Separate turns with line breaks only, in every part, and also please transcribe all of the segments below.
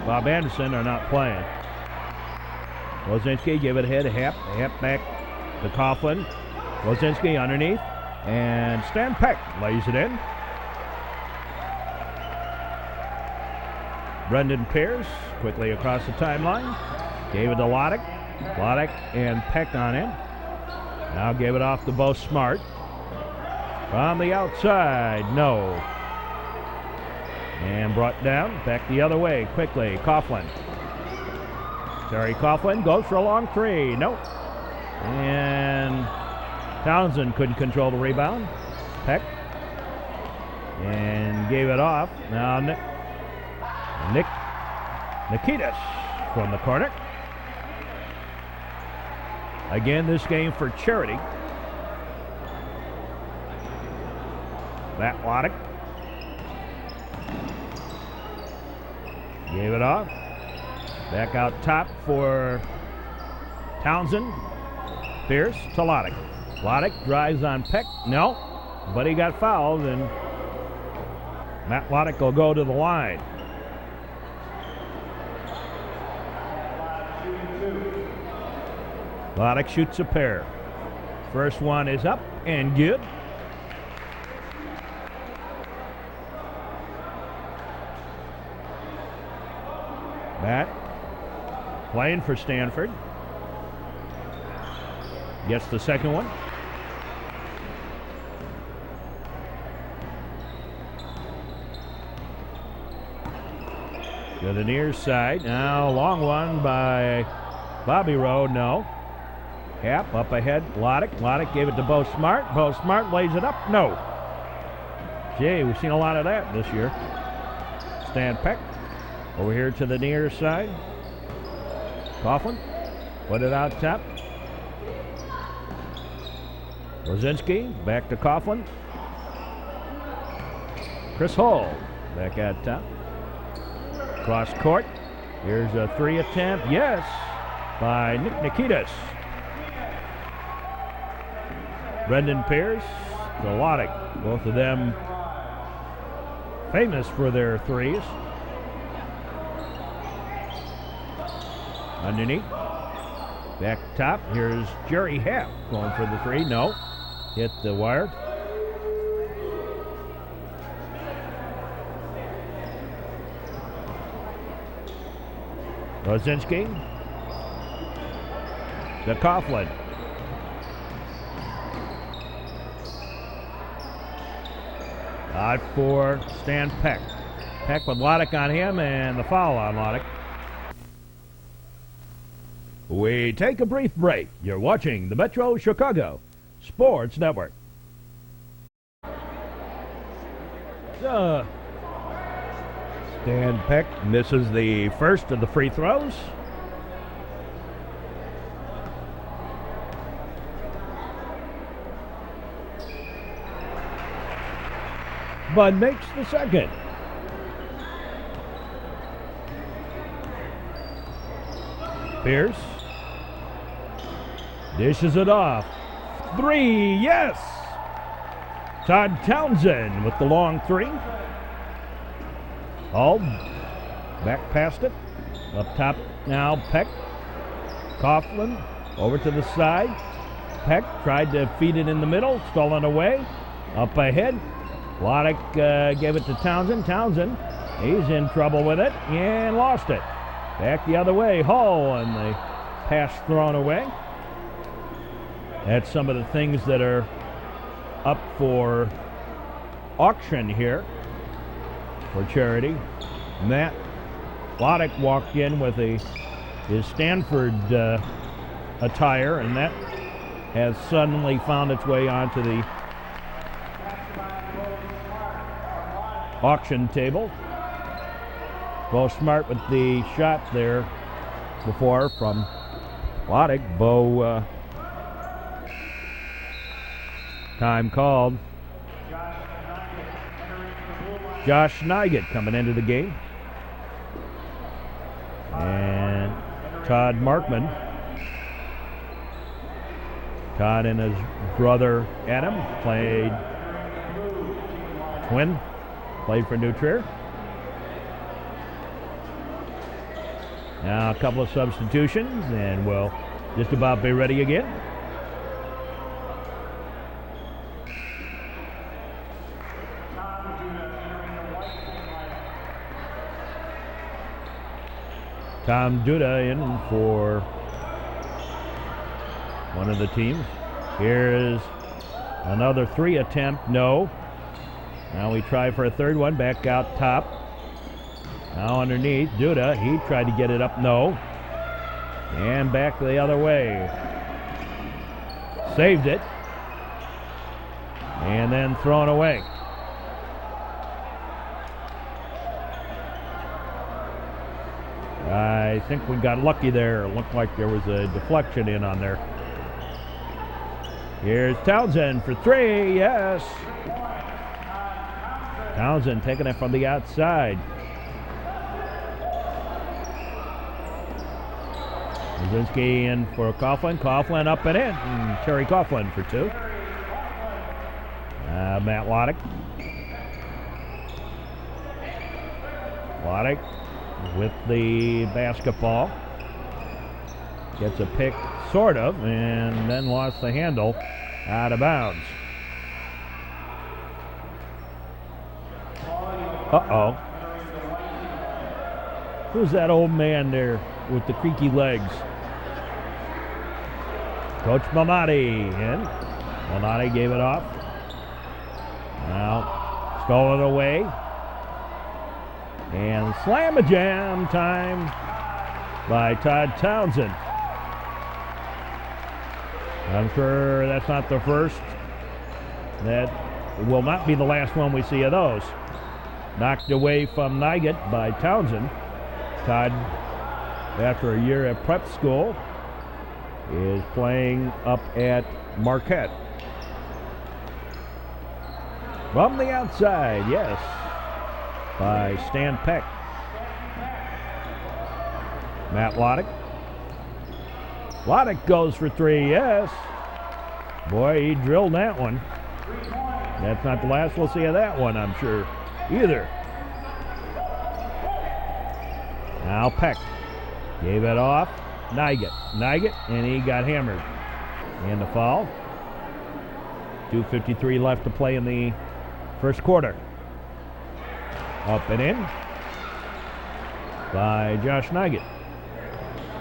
Bob Anderson are not playing. Lozinski gave it ahead to Hep. Hep back to Coughlin. Lozinski underneath. And Stan Peck lays it in. Brendan Pierce quickly across the timeline. Gave it to Loddick. Loddick and Peck on him. Now gave it off to Bo Smart. From the outside, no. And brought down, back the other way, quickly, Coughlin. Terry Coughlin goes for a long three, nope. And Townsend couldn't control the rebound. Peck. And gave it off. Now Nikitas from the corner. Again, this game for charity. Matt Loddick gave it off. Back out top for Townsend. Pierce to Loddick. Loddick drives on Peck. No, but he got fouled, and Matt Loddick will go to the line. Loddick shoots a pair. First one is up and good. Matt playing for Stanford. Gets the second one. To the near side. Now long one by Bobby Rowe. No. Cap up ahead. Loddick. Loddick gave it to Bo Smart. Bo Smart lays it up. No. Gee, we've seen a lot of that this year. Stan Peck. Over here to the near side. Coughlin. Put it out top. Lozinski. Back to Coughlin. Chris Hull. Back at top. Cross court. Here's a three attempt. Yes. By Nikitas. Brendan Pierce to Loddick. Both of them famous for their threes. Underneath. Back top. Here's Jerry Hep going for the three. No. Hit the wire. Lozinski. To Coughlin. Out for Stan Peck. Peck with Loddick on him and the foul on Loddick. We take a brief break. You're watching the Metro Chicago Sports Network. Stan Peck misses the first of the free throws. Bud makes the second. Pierce dishes it off. Three, yes! Todd Townsend with the long three. Hull back past it. Up top now, Peck. Coughlin over to the side. Peck tried to feed it in the middle, stolen away. Up ahead. Loddick gave it to Townsend. Townsend, he's in trouble with it and lost it. Back the other way, Hull, and the pass thrown away. That's some of the things that are up for auction here for charity. Matt Loddick walked in with his Stanford attire, and that has suddenly found its way onto the auction table. Bo Smart with the shot there before from Loddick. Bo, time called. Josh Nygett coming into the game. And Todd Markman. Todd and his brother Adam played for New Trier. Now a couple of substitutions, and we'll just about be ready again. Tom Duda in for one of the teams. Here's another 3 attempt, no. Now we try for a third one, back out top. Now underneath, Duda, he tried to get it up, no. And back the other way. Saved it. And then thrown away. I think we got lucky there. It looked like there was a deflection in on there. Here's Townsend for 3, yes. Townsend taking it from the outside. Brzezinski in for Coughlin. Coughlin up and in. And Terry Coughlin for 2. Matt Loddick. Loddick with the basketball. Gets a pick, sort of, and then lost the handle out of bounds. Uh-oh. Who's that old man there with the creaky legs? Coach Malnati in. Malnati gave it off. Now stolen away. And slam-a-jam time by Todd Townsend. I'm sure that's not the first. That will not be the last one we see of those. Knocked away from Nigut by Townsend. Todd, after a year at prep school, is playing up at Marquette. From the outside, yes, by Stan Peck. Matt Loddick. Loddick goes for 3, yes. Boy, he drilled that one. That's not the last we'll see of that one, I'm sure, either. Now Peck gave it off. Nigut, and he got hammered. And the foul. 2:53 left to play in the first quarter. Up and in by Josh Nigut.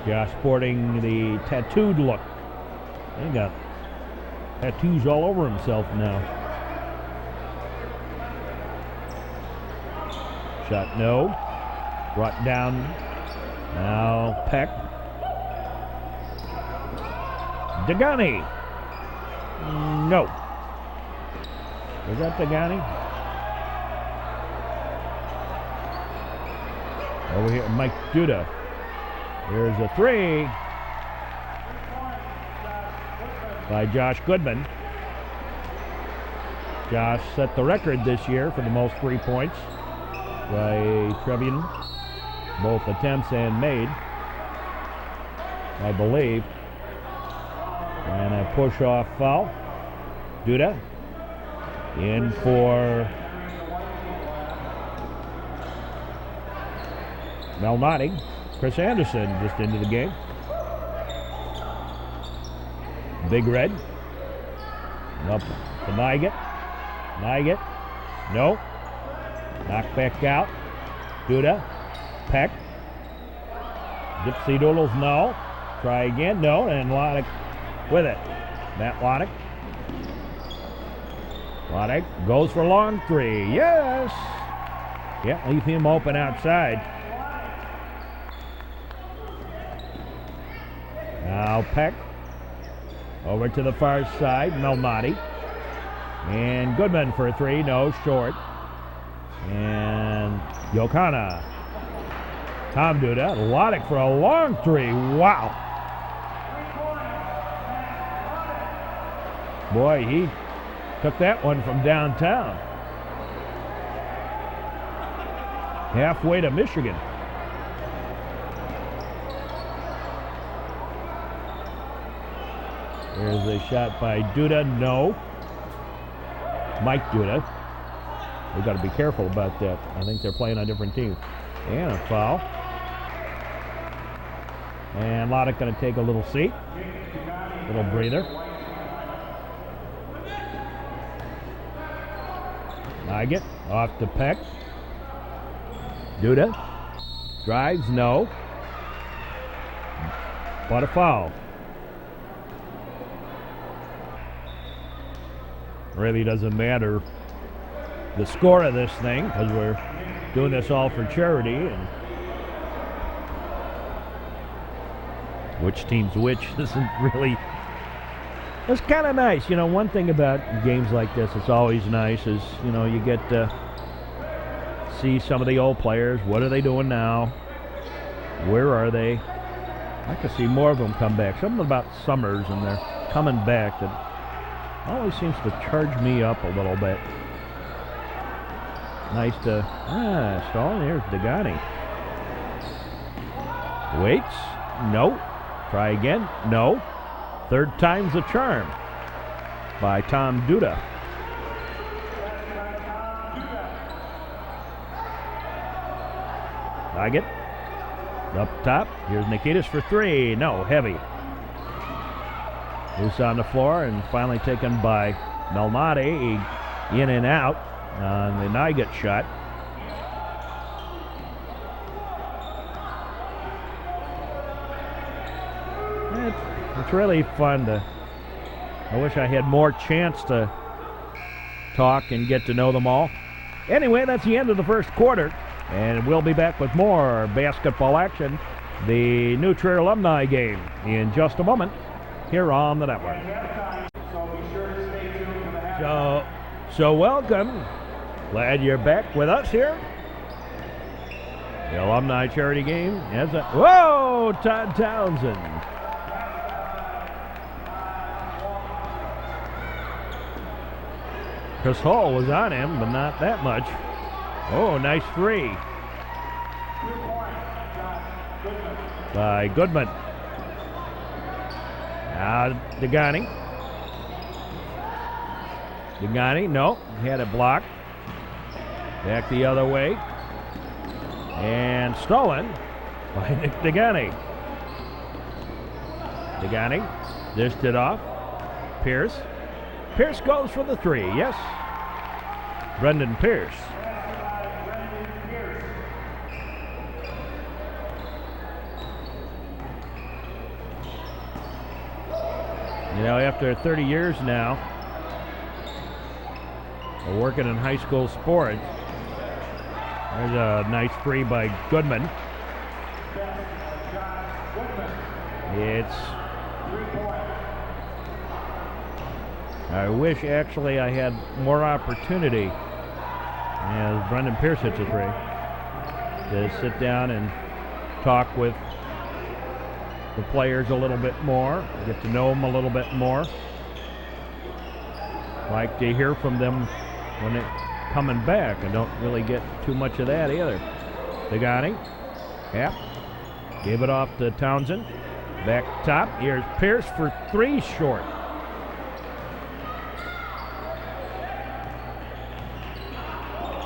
Josh sporting the tattooed look. He got tattoos all over himself now. Shot no. Brought down. Now Peck. Degani. No. Was that Degani? Over here, Mike Duda. Here's a 3 by Josh Goodman. Josh set the record this year for the most 3 points by Trevian, both attempts and made, I believe. And a push-off foul. Duda in for Malnati. Chris Anderson just into the game. Big Red. Up to Nigut. No. Knocked back out. Duda. Peck. Dipsy Doodles, no. Try again, no. And Loddick with it. Matt Loddick. Loddick goes for long 3. Yes. Yeah, leave him open outside. Now Peck over to the far side, Malnati. And Goodman for a 3, no, short. And Yokana. Tom Duda, Loddick for a long 3, wow. Boy, he took that one from downtown. Halfway to Michigan. There's a shot by Duda, no. Mike Duda. We've got to be careful about that. I think they're playing on different teams. And a foul. And Loddick going to take a little seat, little breather. Nugget off to Peck. Duda drives, no. But a foul. Really doesn't matter the score of this thing because we're doing this all for charity, and which team's which isn't really. It's kind of nice, you know. One thing about games like this, it's always nice, is you get to see some of the old players. What are they doing now? Where are they? I could see more of them come back. Something about Summers and they're coming back that always seems to charge me up a little bit. Nice to Stalin. Here's Degani. Waits. No. Try again. No. Third time's the charm by Tom Duda. Nugget. Up top. Here's Nikitas for three. No. Heavy. Loose on the floor and finally taken by Malnati. In and out on the Nugget shot. It's really fun to. I wish I had more chance to talk and get to know them all. Anyway, that's the end of the first quarter, and we'll be back with more basketball action, the new Trier Alumni game, in just a moment here on the network. So welcome. Glad you're back with us here. The Alumni charity game. Whoa, Todd Townsend. Chris Hall was on him, but not that much. Oh, nice three by Goodman. Now Degani. Degani, no, he had it blocked. Back the other way. And stolen by Nick Degani. Degani dished it off. Pierce. Pierce goes for the three, yes. Brendan Pierce. After 30 years now of working in high school sports, there's a nice three by Goodman. I wish actually I had more opportunity, as Brendan Pierce hits a three, to sit down and talk with the players a little bit more, get to know them a little bit more. Like to hear from them when they're coming back. I don't really get too much of that either. Degani, gave it off to Townsend. Back top, here's Pierce for three, short.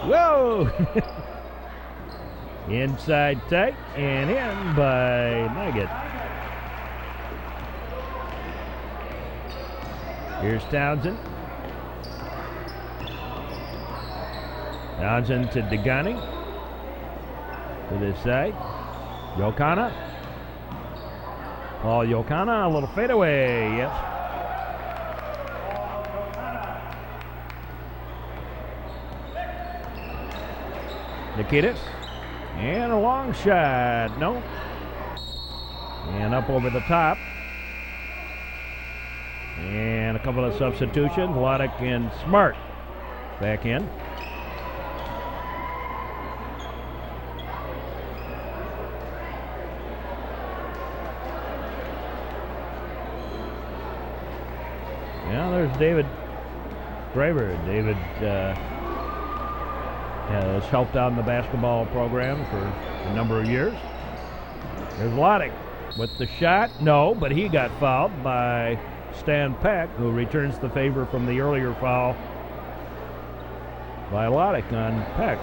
Whoa! Inside tight and in by Nugget. Here's Townsend. Townsend to Degani. To this side. Yokana. Paul Yokana, a little fadeaway, yes. Nikitas. And a long shot. No. And up over the top. And a couple of substitutions. Loddick and Smart back in. Yeah, there's David Graver. David has helped out in the basketball program for a number of years. There's Loddick with the shot. No, but he got fouled by Stan Peck, who returns the favor from the earlier foul by Loddick on Peck.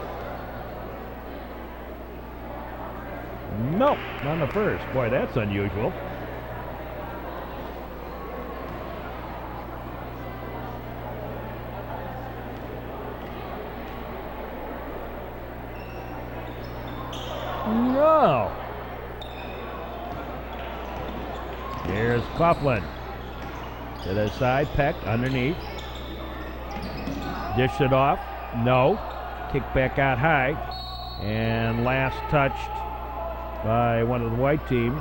Nope, not the first. Boy, that's unusual. No. Here's Coughlin. To the side, Peck underneath. Dish it off. No. Kick back out high. And last touched by one of the white team.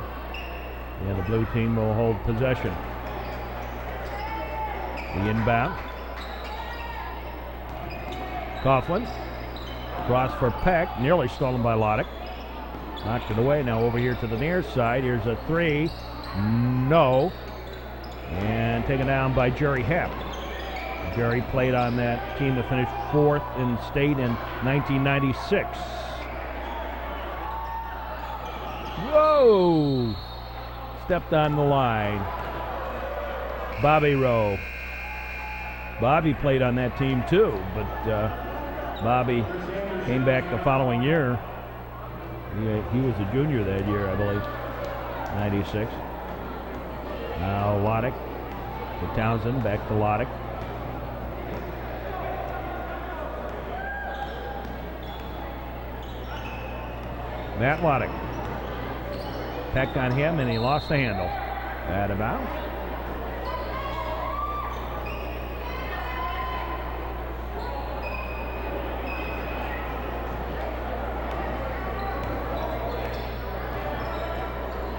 And the blue team will hold possession. The inbound. Coughlin. Cross for Peck. Nearly stolen by Loddick. Knocked it away. Now over here to the near side. Here's a three. No. And taken down by Jerry Happ. Jerry played on that team that finished 4th in state in 1996. Whoa! Stepped on the line. Bobby Rowe. Bobby played on that team too, but Bobby came back the following year. He was a junior that year, I believe. 96. Now Loddick to Townsend, back to Loddick. Matt Loddick. Peck on him, and he lost the handle. Out of bounds.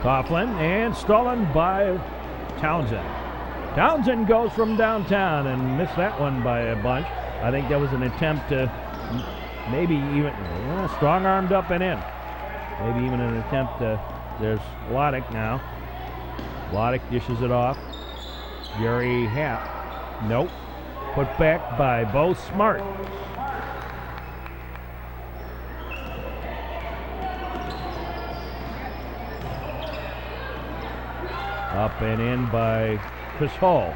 Coughlin, and stolen by Townsend. Townsend goes from downtown and missed that one by a bunch. I think that was an attempt to maybe even strong-armed up and in. Maybe even an attempt to, there's Loddick now. Loddick dishes it off. Jerry Happ. Nope. Put back by Bo Smart. Up and in by Chris Hall.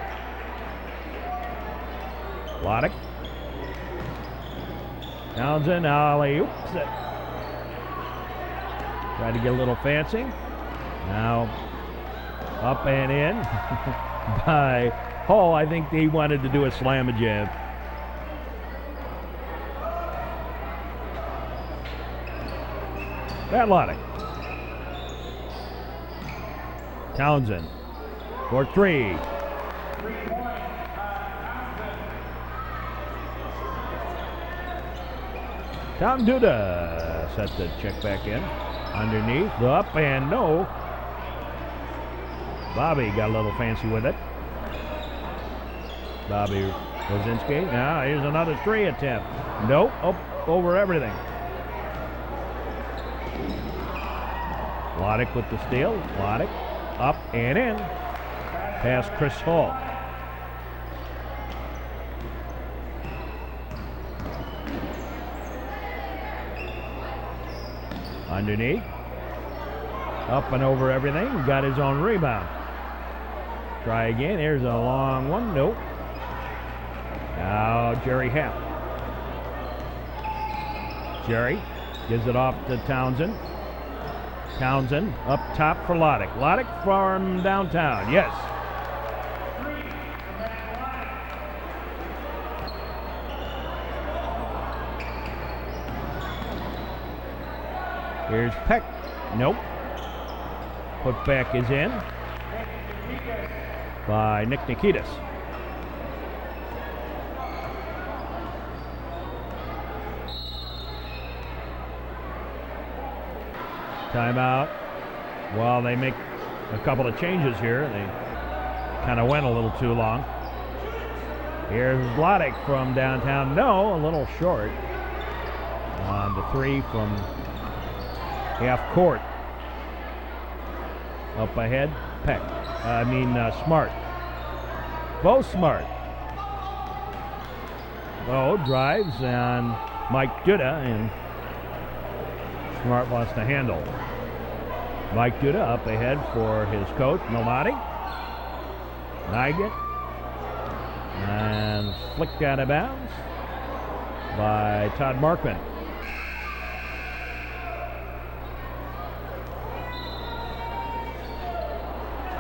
Loddick. Townsend, alley-oop. Tried to get a little fancy. Now up and in by Hall. I think he wanted to do a slam-a-jam. Matt Loddick. Townsend for three. Tom Duda set the check back in. Underneath, up and no. Bobby got a little fancy with it. Bobby Rosinski. Now here's another three attempt. Nope, up over everything. Loddick with the steal. Loddick. Up and in. Past Chris Hall. Underneath. Up and over everything. Got his own rebound. Try again. Here's a long one. Nope. Now Jerry Happ. Jerry gives it off to Townsend. Townsend up top for Loddick. Loddick from downtown. Yes. Here's Peck. Nope. Put back is in by Nick Nikitas. Timeout. Well, they make a couple of changes here. They kind of went a little too long. Here's Loddick from downtown. No, a little short. On the three from half court. Up ahead, Peck. Smart. Bo Smart. Oh, drives on Mike Duda, and Smart lost the handle. Mike Duda up ahead for his coach, Milmati. Nugget. And flicked out of bounds by Todd Markman.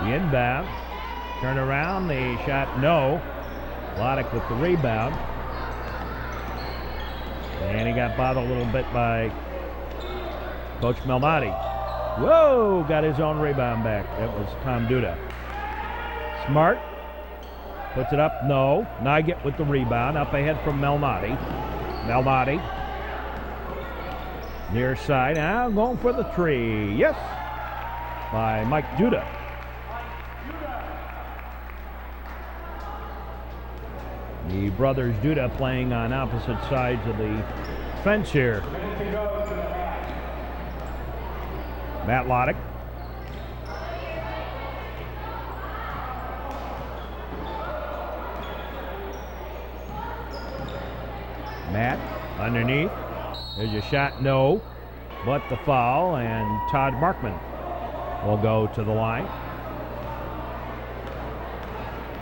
The inbound. Turn around. The shot, no. Lodick with the rebound. And he got bothered a little bit by Coach Melmati. Whoa! Got his own rebound back. That was Tom Duda. Smart. Puts it up. No. Nygett with the rebound. Up ahead from Melmati. Melmati. Near side. Now going for the three. Yes! By Mike Duda. The brothers Duda playing on opposite sides of the fence here. Matt Lodick. Matt underneath. There's a shot, no. But the foul, and Todd Markman will go to the line.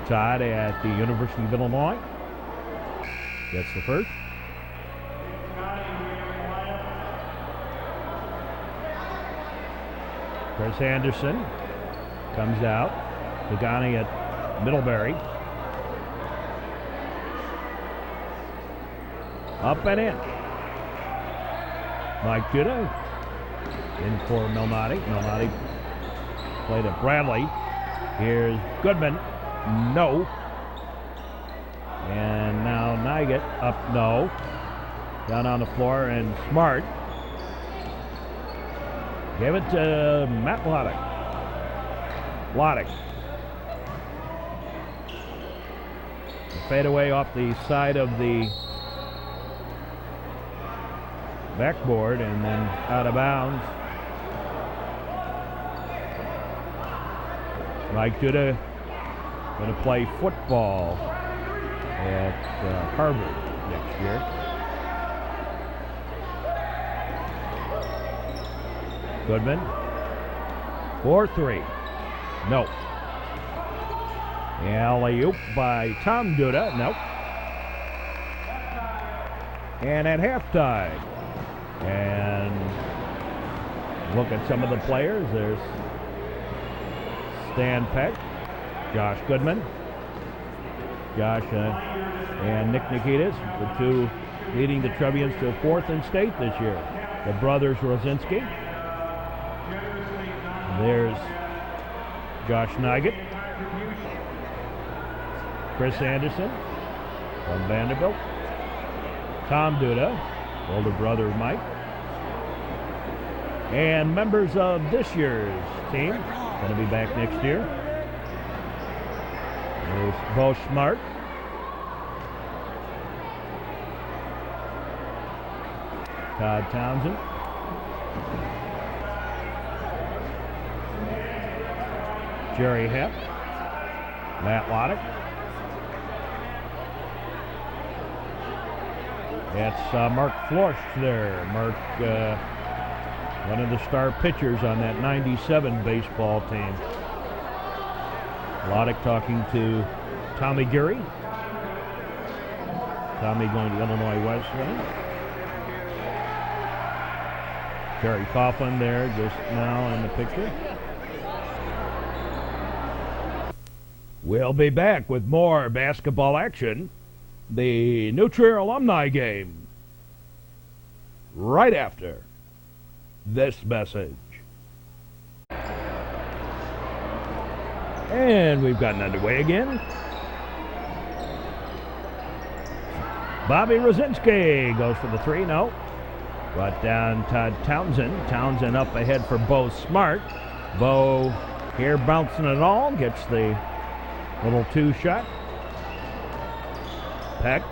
Todd at the University of Illinois. Gets the first. Chris Anderson comes out. Pagani at Middlebury. Up and in. Mike Duda in for Melmati. Melmati played at Bradley. Here's Goodman. No. And now Nygett up, no. Down on the floor, and Smart. Give it to Matt Lodick. Lodick. Fade away off the side of the backboard and then out of bounds. Mike Duda going to play football at Harvard next year. Goodman. 4-3. No. Alley-oop by Tom Duda. Nope. And at halftime. And look at some of the players. There's Stan Peck, Josh Goodman, Josh and Nick Nikitas, the two leading the Trevians to fourth in state this year. The brothers Rosinski. There's Josh Nygett, Chris Anderson from Vanderbilt, Tom Duda, older brother Mike, and members of this year's team, going to be back next year. There's Bo Smart, Todd Townsend, Jerry Hepp, Matt Lodick. That's Mark Florsch there. Mark, one of the star pitchers on that 97 baseball team. Lodick talking to Tommy Geary. Tommy going to Illinois Wesleyan. Terry Coughlin there just now in the picture. We'll be back with more basketball action. The New Trier Alumni Game. Right after this message. And we've gotten underway again. Bobby Rosinski goes for the three, no. Brought down Todd Townsend. Townsend up ahead for Bo Smart. Bo here bouncing it all, gets the little two shot. Peck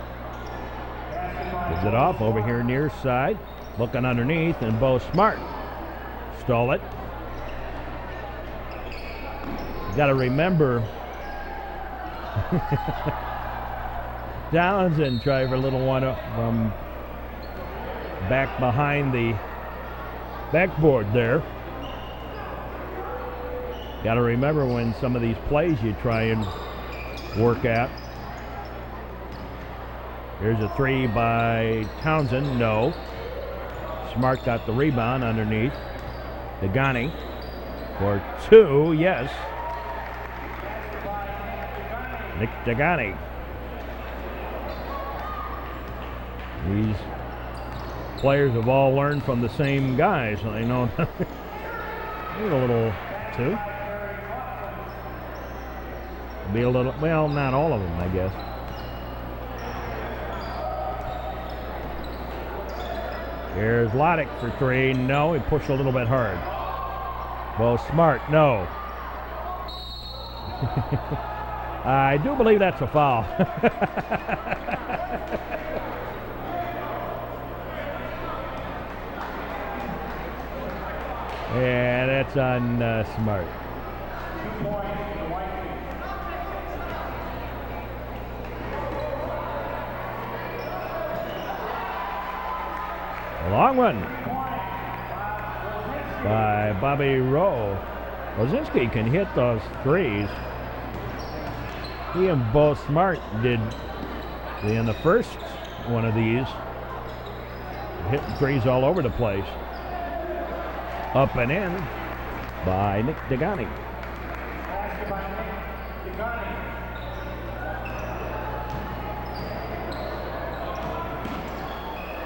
gives it off over here near side. Looking underneath, and Bo Smart stole it. You got to remember, Townsend tried for a little one up from back behind the backboard there. Got to remember when some of these plays you try and work at. Here's a three by Townsend, no. Smart got the rebound underneath. Degani for two, yes. Nick Degani. These players have all learned from the same guys. So they know need a little too. Be a little, well, not all of them, I guess. Here's Loddick for three. No, he pushed a little bit hard. Well, Smart, no. I do believe that's a foul. Yeah, that's on Smart. A long one by Bobby Rowe. Rosinski can hit those threes. He and Bo Smart did in the first one of these. Hitting threes all over the place. Up and in by Nick Degani.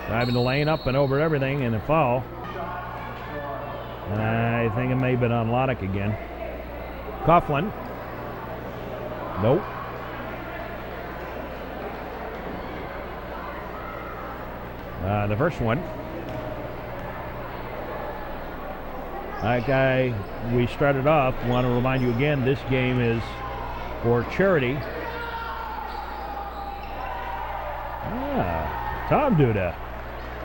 Driving the lane up and over everything and a foul. I think it may have been on Loddick again. Coughlin. Nope. The first one. Like we started off, want to remind you again, this game is for charity. Tom Duda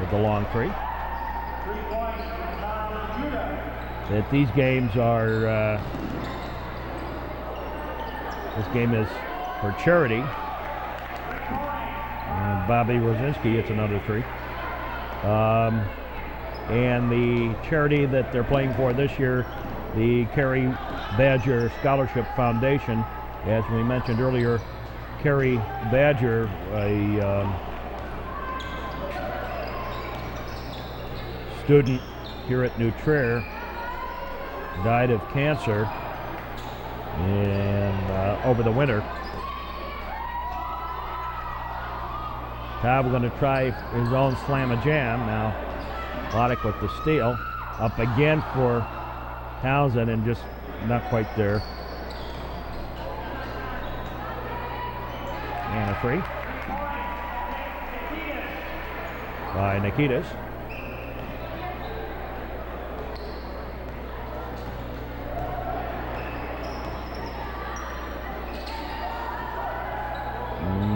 with the long three. 3 points, Tom Duda. That these games are, this game is for charity. And Bobby Rosinski, it's another 3. And the charity that they're playing for this year, the Carrie Badger Scholarship Foundation, as we mentioned earlier, Carrie Badger, a student here at New Trier, died of cancer over the winter. Todd, we're going to try his own slam-a-jam now. Loddick with the steal. Up again for Townsend and just not quite there. And a free by Nikitas.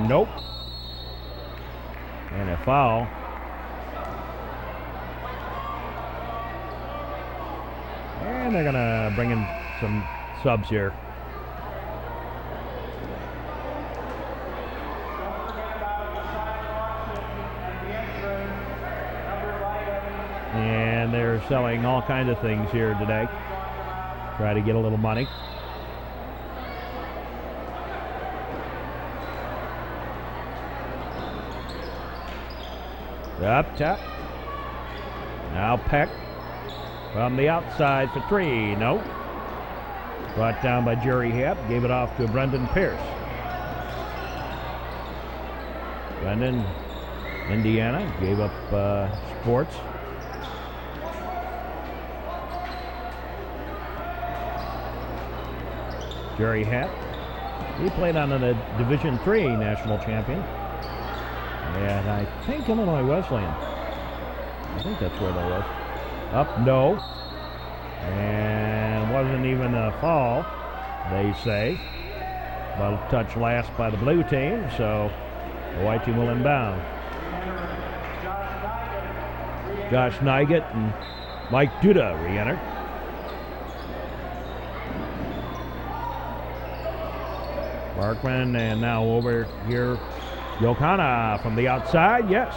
Nope. And a foul. And they're going to bring in some subs here. And they're selling all kinds of things here today. Try to get a little money. Up top. Now Peck from the outside for 3. No. Brought down by Jerry Happ. Gave it off to Brendan Pierce. Brendan, Indiana, gave up sports. Jerry Happ. He played on the Division III national champion. And I think Illinois Wesleyan. I think that's where that was. Up, no. And wasn't even a foul, they say. But a touch last by the blue team, so the white team will inbound. Josh Nygett and Mike Duda re-enter. Barkman, and now over here, Yohana from the outside, yes.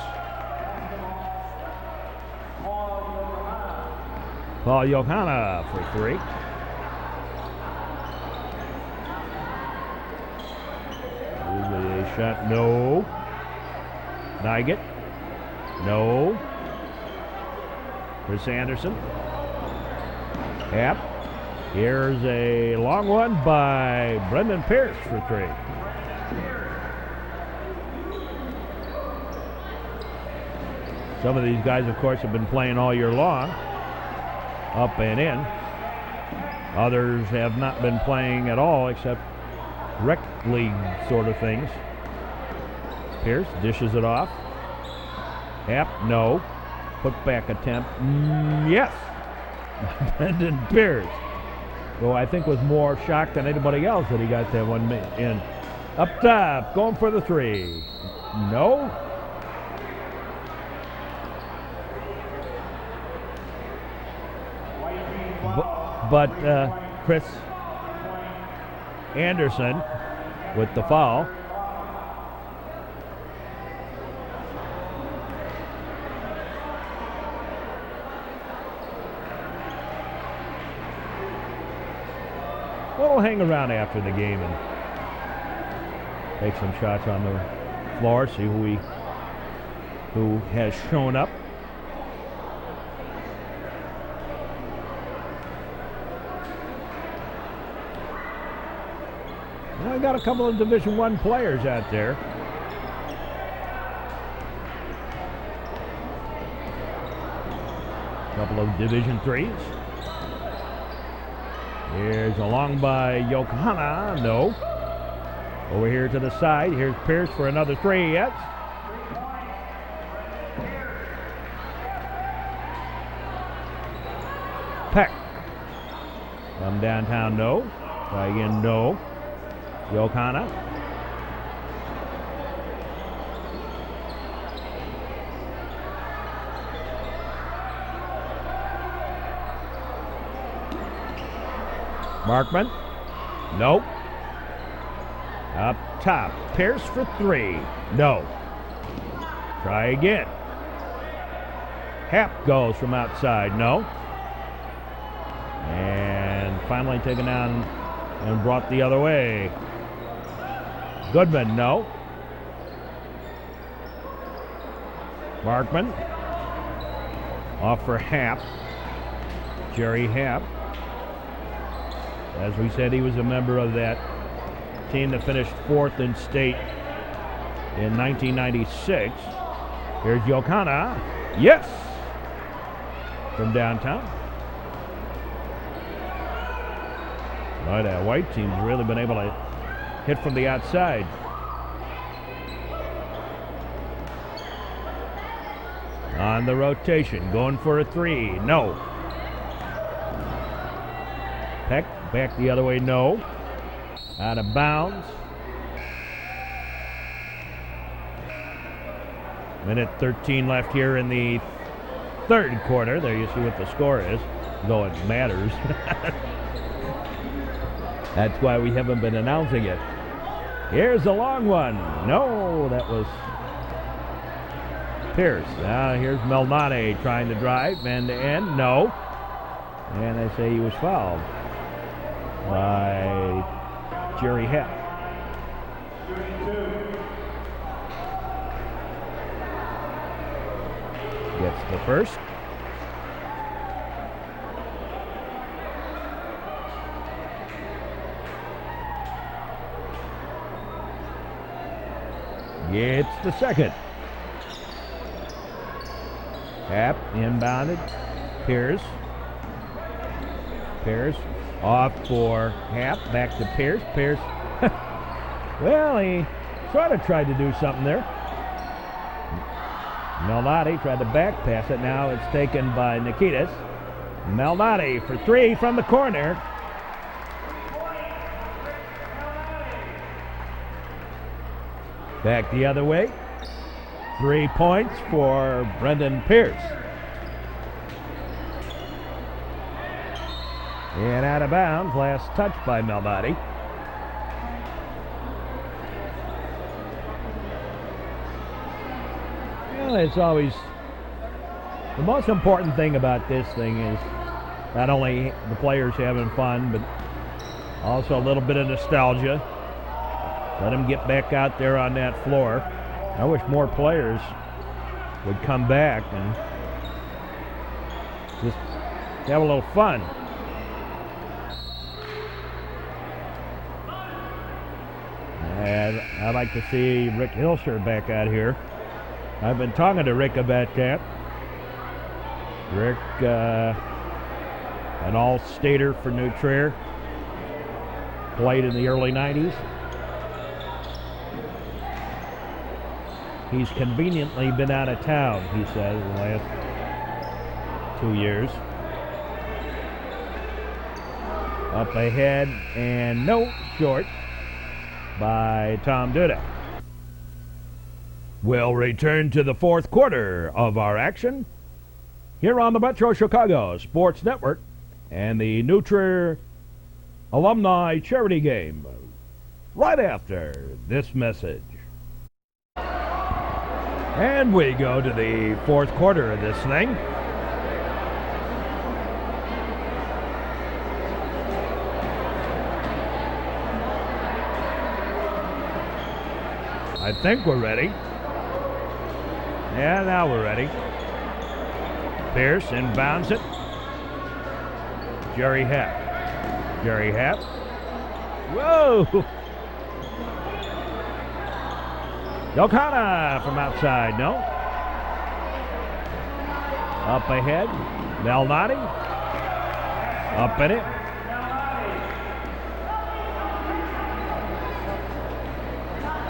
Paul Yohana for 3. A shot, no. Nygett, no. Chris Anderson. Happ. Here's a long one by Brendan Pierce for 3. Some of these guys, of course, have been playing all year long, up and in. Others have not been playing at all except rec league sort of things. Pierce dishes it off. Happ, no. Put back attempt, yes. Brendan Pierce, who I think was more shocked than anybody else that he got that one in. Up top, going for the three. No. But Chris Anderson with the foul. We'll hang around after the game and take some shots on the floor, see who has shown up. Well, we got a couple of Division I players out there. A couple of Division IIIs. Here's a long by Yokohama, no. Over here to the side, here's Pierce for another three, yes. Peck. From downtown, no. Try again, no. Yokohama. Markman, nope. Up top, Pierce for three, no. Try again. Happ goes from outside, no. And finally taken down and brought the other way. Goodman, no. Markman, off for Happ. Jerry Happ. As we said, he was a member of that team that finished fourth in state in 1996. Here's Yokohama. Yes! From downtown. Boy, that white team's really been able to hit from the outside. On the rotation, going for a three. No. Peck. Back the other way, no. Out of bounds. Minute 13 left here in the third quarter. There you see what the score is, though it matters. That's why we haven't been announcing it. Here's a long one. No, that was Pierce. Now here's Melnade trying to drive end to end. No. And they say he was fouled by Jerry Happ. Gets the first. Gets the second. Happ inbounded. Pierce. Pierce off for Happ. Back to Pierce. Pierce. Well, he sort of tried to do something there. Melnade tried to back pass it. Now it's taken by Nikitas. Melnade for three from the corner. Back the other way. 3 points for Brendan Pierce. And out of bounds, last touch by Melnade. Well, it's always the most important thing about this thing is not only the players having fun, but also a little bit of nostalgia. Let them get back out there on that floor. I wish more players would come back and just have a little fun. And I'd like to see Rick Hilscher back out here I've been talking to Rick about that. Rick, an all-stater for New Trier, played in the early 90s. He's conveniently been out of town, he says, the last 2 years. Up ahead and no, short by Tom Duda. We'll return to the fourth quarter of our action here on the Metro Chicago Sports Network and the New Trier Alumni Charity Game right after this message. And we go to the fourth quarter of this thing. I think we're ready. Yeah, now we're ready. Pierce inbounds it. Jerry Happ. Jerry Happ. Whoa! O'Connor from outside, no. Up ahead, Malnati. Up in it.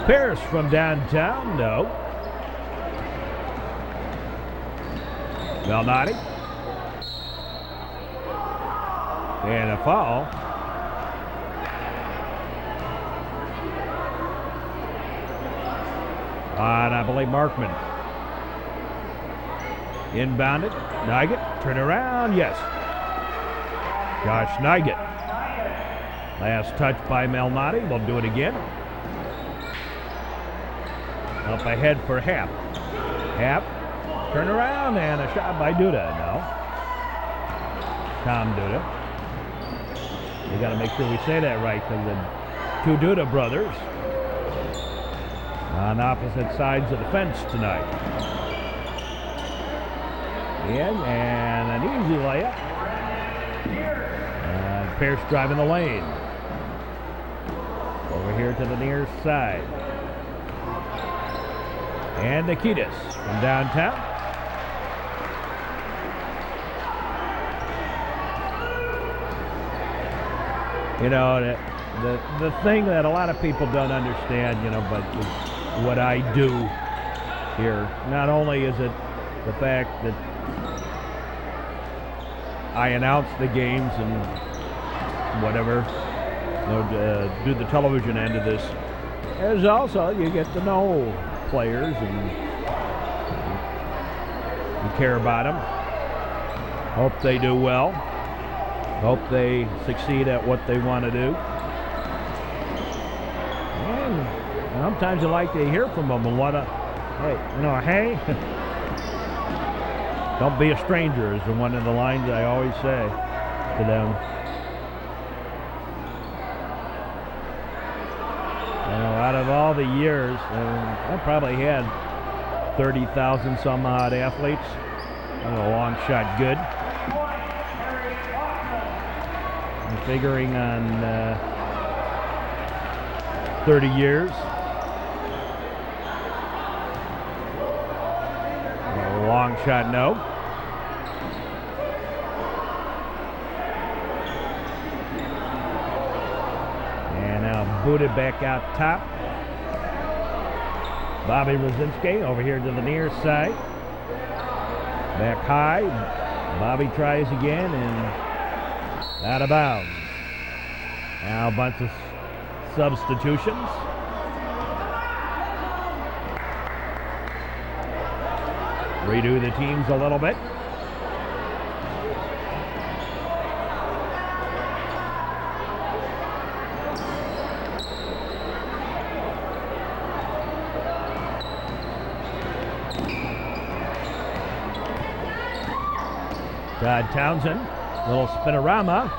Pierce from downtown, no. Malnati. And a foul. And I believe Markman. Inbounded. Nugget. Turn around. Yes. Josh Nugget. Last touch by Malnati. We'll do it again. Up ahead for Happ. Happ. Turn around. And a shot by Duda. No. Tom Duda. We got to make sure we say that right because the two Duda brothers on opposite sides of the fence tonight. In and an easy layup. Pierce driving the lane. Over here to the near side. And Nikitas from downtown. You know, the thing that a lot of people don't understand, you know, but what I do here, not only is it the fact that I announce the games and whatever, you know, do the television end of this, as also you get to know players and you care about them. Hope they do well. Hope they succeed at what they want to do. And sometimes you like to hear from them and what hey, don't be a stranger is one of the lines I always say to them. You know, out of all the years, I probably had 30,000 some odd athletes. A long shot good. I'm figuring on 30 years. A long shot, no. And now booted back out top. Bobby Rosinski over here to the near side. Back high. Bobby tries again and out of bounds. Now a bunch of substitutions. Redo the teams a little bit. Todd Townsend, little spinorama,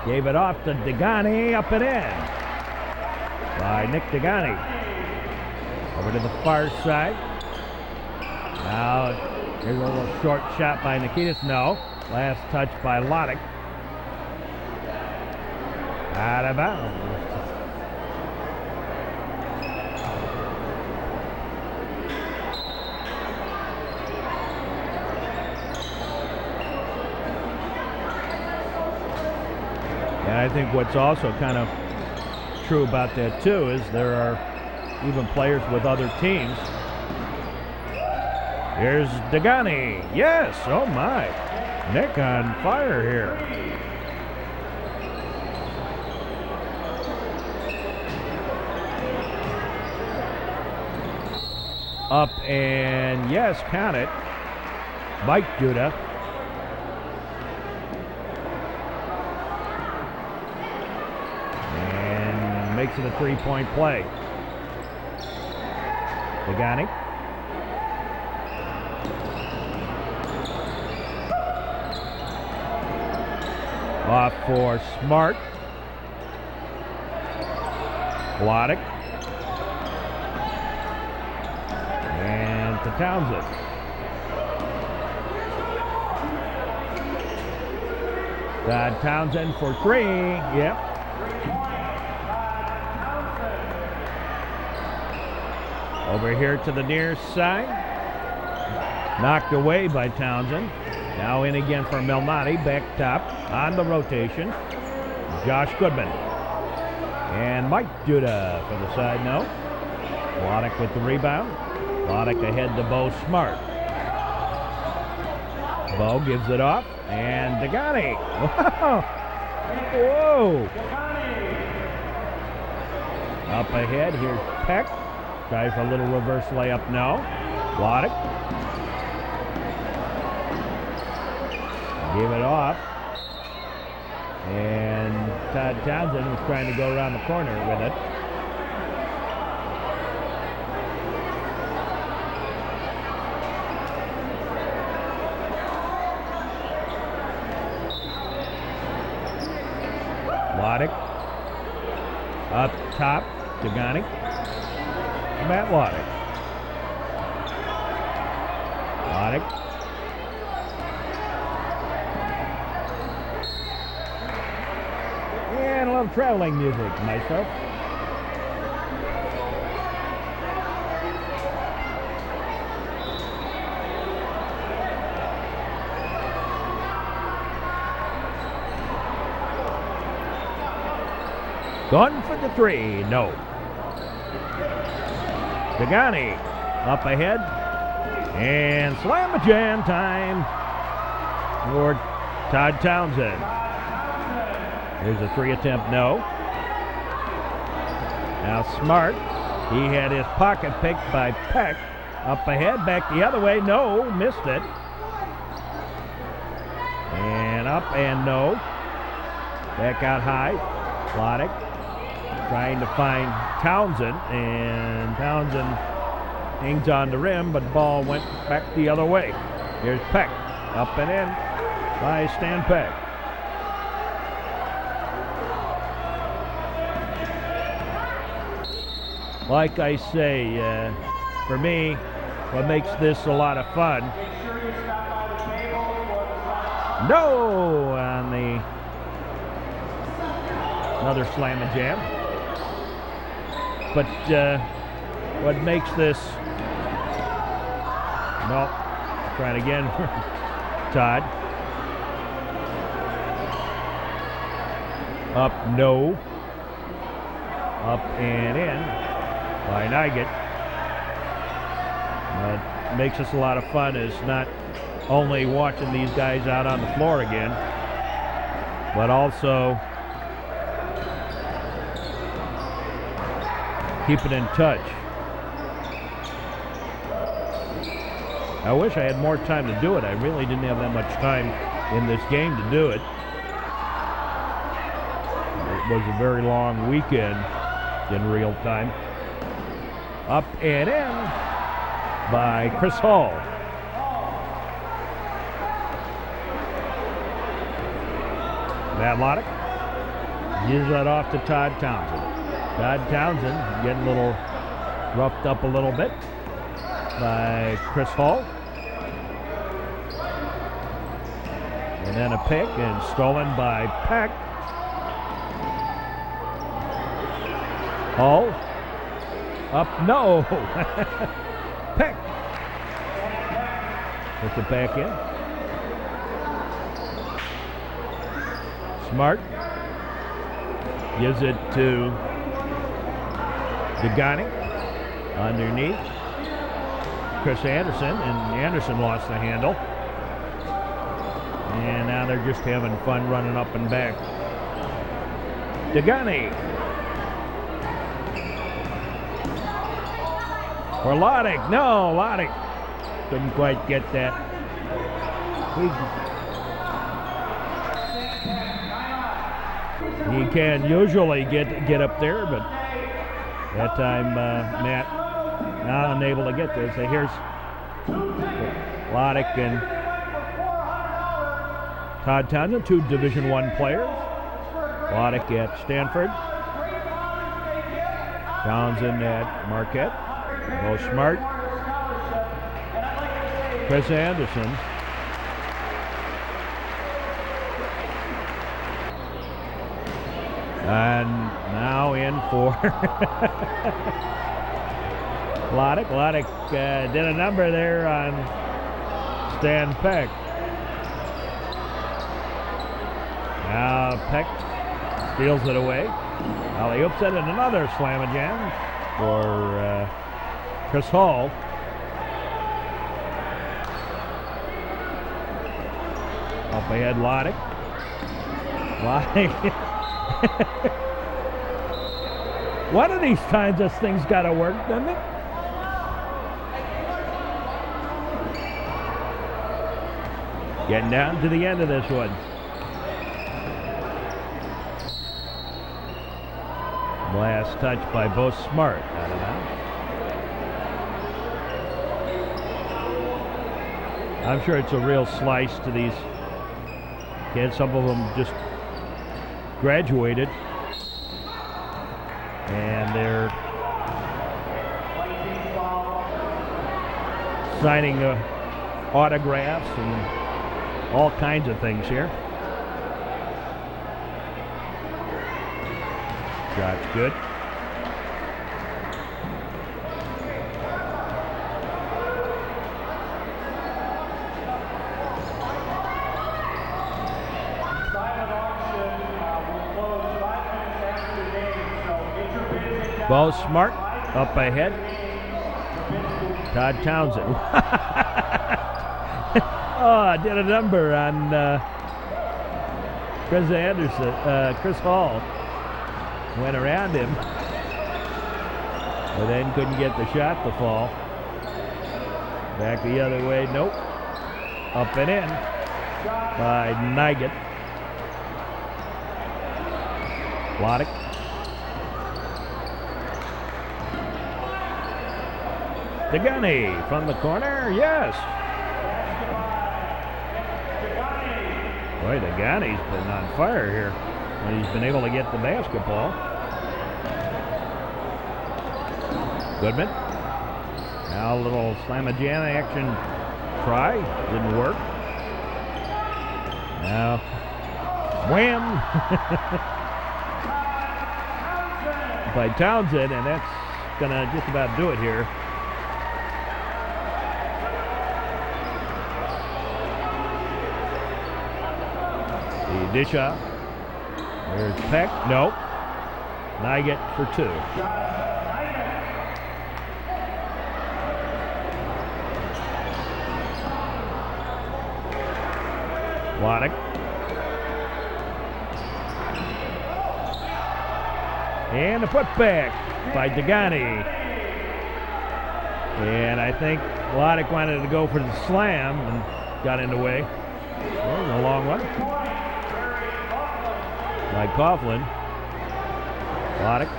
gave it off to Degani, up and in by Nick Degani. Over to the far side. Now here's a little short shot by Nikitas. No. Last touch by Loddick. Out of bounds. I think what's also kind of true about that too is there are even players with other teams. Here's Degani. Yes, oh my. Nick on fire here. Up and yes, count it. Mike Duda. And makes it a 3-point play. Degani. Off for Smart. Blodek. And to Townsend. Townsend for 3. Yep. Over here to the near side. Knocked away by Townsend. Now in again for Melnati, back top on the rotation. Josh Goodman. And Mike Duda for the side note. Blodek with the rebound. Blodek ahead to Bo Smart. Bo gives it off. And Degani. Wow. Whoa. Up ahead, here's Peck. Tries for a little reverse layup now. Blodek. Give it off. And Todd Townsend was trying to go around the corner with it. Blodek. Up top, Degani. Matt Blodek. Blodek. And a little traveling music, myself. Going for the 3, no. Degani up ahead. And slam-a-jam time for Todd Townsend. There's a 3 attempt, no. Now Smart, he had his pocket picked by Peck. Up ahead, back the other way, no, missed it. And up and no. Back out high, Blodek trying to find Townsend, and Townsend hangs on the rim, but ball went back the other way. Here's Peck, up and in by Stan Peck. Like I say, for me, what makes this a lot of fun, no on the another slam and jam. But what makes this, no, trying again, Todd. Up, no. Up and in by Nygett. What makes this a lot of fun is not only watching these guys out on the floor again, but also keeping in touch. I wish I had more time to do it. I really didn't have that much time in this game to do it. It was a very long weekend in real time. Up and in by Chris Hall. Matt Blodek gives that off to Todd Townsend. Todd Townsend getting a little roughed up a little bit by Chris Hall. And then a pick and stolen by Peck. Hall. Up, no. Peck. Puts it back in. Smart. Gives it to Degani underneath Chris Anderson, and Anderson lost the handle. And now they're just having fun running up and back. Degani. For Loddick. No, Loddick couldn't quite get that. He can usually get up there, but that time Matt not unable to get there. So here's Loddick and Todd Townsend, two Division I players. Loddick at Stanford, Townsend at Marquette. Bo Smart, Chris Anderson. And now in for Loddick. Loddick did a number there on Stan Peck. Now Peck steals it away. Alley-oops it, and another slam-a-jam for Chris Hall. Up ahead, Loddick. One of these times this thing's got to work, doesn't it? Getting down to the end of this one. Last touch by Bo Smart. Out of bounds. I'm sure it's a real slice to these kids. Some of them just graduated, and they're signing autographs and all kinds of things here. Shot's good. Bo Smart up ahead. Todd Townsend. Oh, did a number on Chris Anderson, Chris Hall. Went around him, but then couldn't get the shot to fall. Back the other way, nope. Up and in by Nygett. Loddick. Degani from the corner, yes. Boy, Degani's been on fire here when he's been able to get the basketball. Goodman. Now a little slam-a-jam action try. Didn't work. Now, wham! By Townsend, and that's going to just about do it here. The dish out. There's Peck. Nope. Nygett for two. Loddick. And a putback by Degani. And I think Loddick wanted to go for the slam and got in the way. Well, a long one. By Coughlin. Loddick.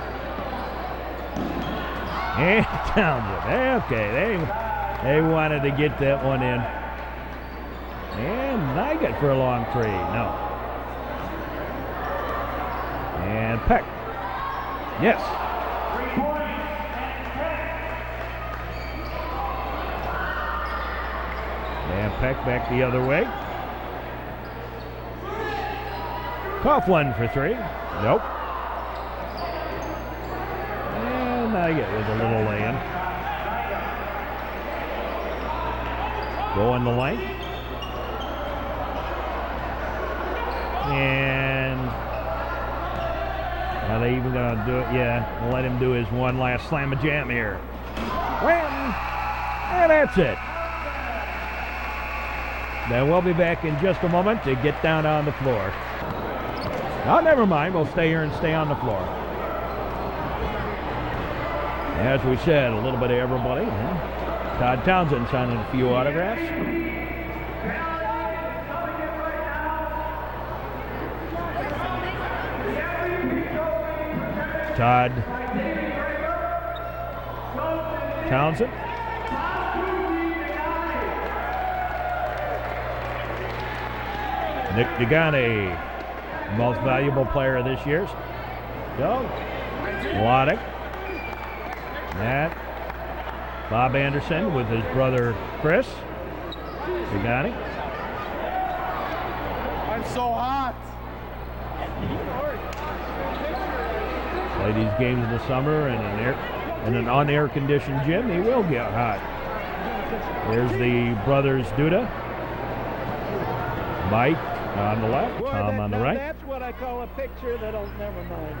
And Townsend. Okay, they wanted to get that one in. And Nygett for a long three. No. And Peck. Yes. And Peck back the other way. Coughlin for three. Nope. And Nygett with a little lay-in. Going the length. And Are they even going to do it? Yeah, we'll let him do his one last slam of jam here. Wham! And that's it. Then we'll be back in just a moment to get down on the floor. Oh, never mind. We'll stay here and stay on the floor. As we said, a little bit of everybody. Todd Townsend signing a few autographs. Todd Townsend. Nick Degani, most valuable player of this year's. So, Wladek. That. Bob Anderson with his brother Chris. Degani.
I'm so hot.
Play these games in the summer in an on-air conditioned gym, he will get hot. There's the brothers Duda. Mike on the left, Tom on the right.
That's what I call a picture that'll never mind.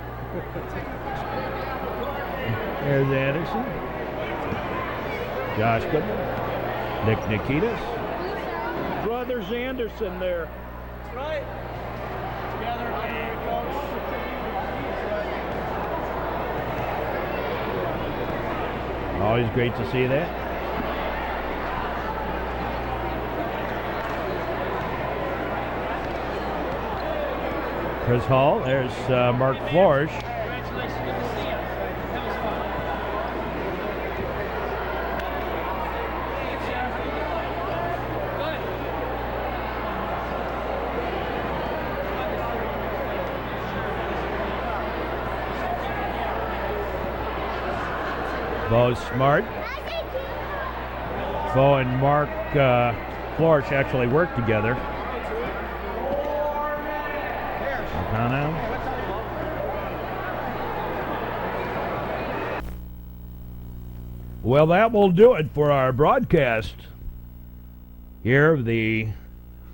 There's Anderson. Josh Goodman. Nick Nikitas.
Brothers Anderson there.
That's right. Together, here we go.
Always great to see that. Chris Hall, there's Mark Flores.
Congratulations, good to see you. That was fun.
Bo Smart. Bo and Mark Flores actually work together. Well, that will do it for our broadcast here of the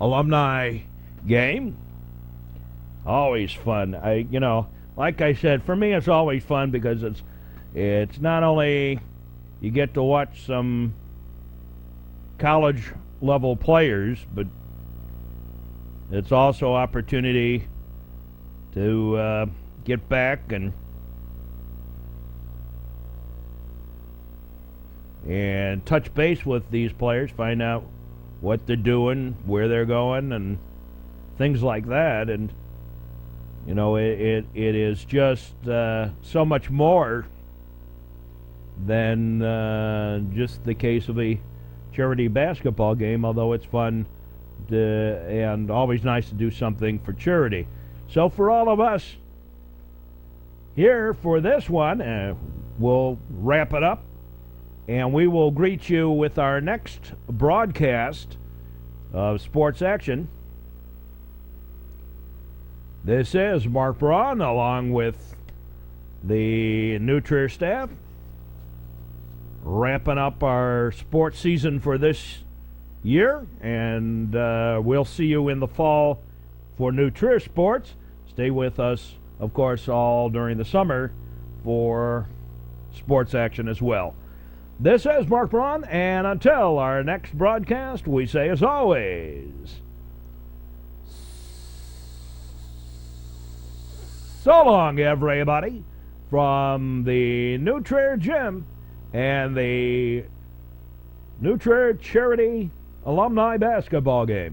Alumni Game. Always fun. Like I said, for me it's always fun because it's not only you get to watch some college level players, but it's also opportunity to get back and touch base with these players, find out what they're doing, where they're going, and things like that. And it is just so much more than just the case of a charity basketball game, although it's fun and always nice to do something for charity. So for all of us here for this one, we'll wrap it up, and we will greet you with our next broadcast of Sports Action. This is Mark Braun along with the New Trier staff, wrapping up our sports season for this year, and we'll see you in the fall for New Trier Sports. Stay with us, of course, all during the summer for Sports Action as well. This is Mark Braun, and until our next broadcast, we say as always, so long, everybody, from the New Trier Gym and the New Trier Charity Alumni Basketball Game.